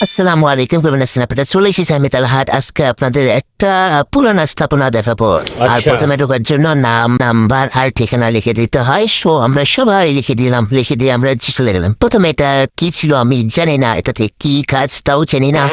আসসালামু আলাইকুম, কেমন আছেন আপনারা? চলে এসেছি আমি তালহাট। আজকে আপনাদের একটা পুরানা স্থাপনা দেখাবো। আর আচ্ছা। প্রথমে ঢোকার জন্য নাম, নাম্বার আর ঠিকানা লিখে দিতে হয়। সো আমরা সবাই লিখে দিলাম, লিখে দিয়ে আমরা চলে গেলাম। প্রথমে এটা কি ছিল আমি জানি না, এটাতে কি কাজ তাও জানি না।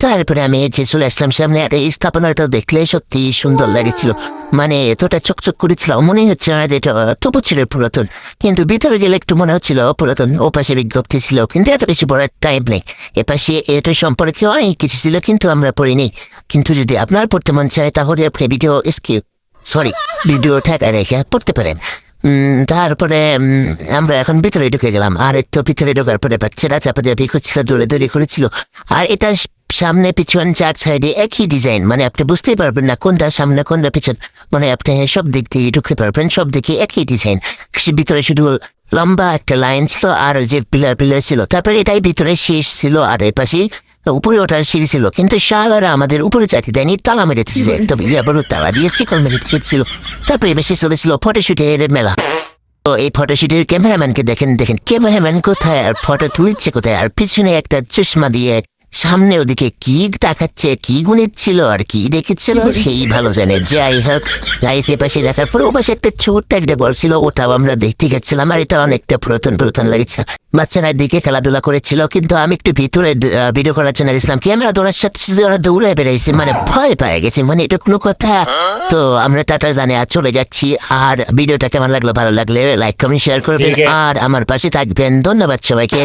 তারপরে আমি যে চলে আসলাম সামনে, আর এই স্থাপনাটা দেখলে সত্যি সুন্দর লাগছিল। মানে এতটা চকচক করেছিল, মনে হচ্ছে না যে এটা তবু ছিল পুরাতন, কিন্তু ভিতরে গেলে একটু মনে হচ্ছিল পুরাতন। ওপাশে বিজ্ঞপ্তি ছিল, কিন্তু এত বেশি পড়ার টাইম নেই। এপাশে এটা সম্পর্কে অনেক কিছু ছিল, কিন্তু আমরা পড়িনি। কিন্তু যদি আপনার পড়তে মন চায় তাহলে আপনি ভিডিও ঠেকায় রেখে পড়তে পারেন। তারপরে আমরা এখন ভিতরে ঢুকে গেলাম। আর একটু ভিতরে ঢোকার পরে বাচ্চারা চাপাচাপি করছিল, দৌড়ে করেছিল। আর এটা সামনে পিছন চার সাইডে একই ডিজাইন, মানে আপনি বুঝতেই পারবেন না কোনটা সামনে কোনটা পিছন। মানে আপনি সব দিক দিয়ে ঢুকতে পারবেন, সব দিকে একই ডিজাইন। ভিতরে শুধু লম্বা একটা লাইন ছিল আর যে পিলার ছিল, তারপরে এটাই ভিতরে শেষ ছিল। আর এর পাশেই উপরে ওঠার সিঁড়ি ছিল, কিন্তু শালারা আমাদের উপরে চাকরি দেয়নি, তালা মেরে দিয়েছে। একটা বড় তালা দিয়ে চিকন মেরে দিয়েছিল। তারপরে বেশি চলেছিল ফটোশুটের মেলা। তো এই ফটোশুটের ক্যামেরাম্যানকে দেখেন, ক্যামেরাম্যান কোথায় আর ফটো তুলিচ্ছে কোথায়? আর পিছনে একটা চশমা দিয়ে সামনে ওদিকে কি তাকাচ্ছে, কি গুনিচ্ছিল আর কি দেখেছিল সেই ভালো জানে। যাই হোক, লাইফে পাশে দেখার পর ও পাশে একটা ছোট্ট একটা বল ছিল, ওটাও আমরা দেখতে গেছিলাম। আর এটা অনেকটা পুরাতন লাগছে। বাচ্চারা দিকে খেলাধুলা করেছিল, কিন্তু আমি একটু ভিতরে ভিডিও করার জন্য ইসলাম ক্যামেরা দৌড়ার সাথে সাথে ওরা দৌড়ে বেড়েছে, মানে ভয় পেয়ে গেছে। মানে এটা কোনো কথা? তো আমরা টাটা জানে আর চলে যাচ্ছি। আর ভিডিওটা কেমন লাগলো, ভালো লাগলে লাইক কমেন্ট শেয়ার করবেন, ঠিক আছে। আর আমার পাশে থাকবেন। ধন্যবাদ সবাইকে।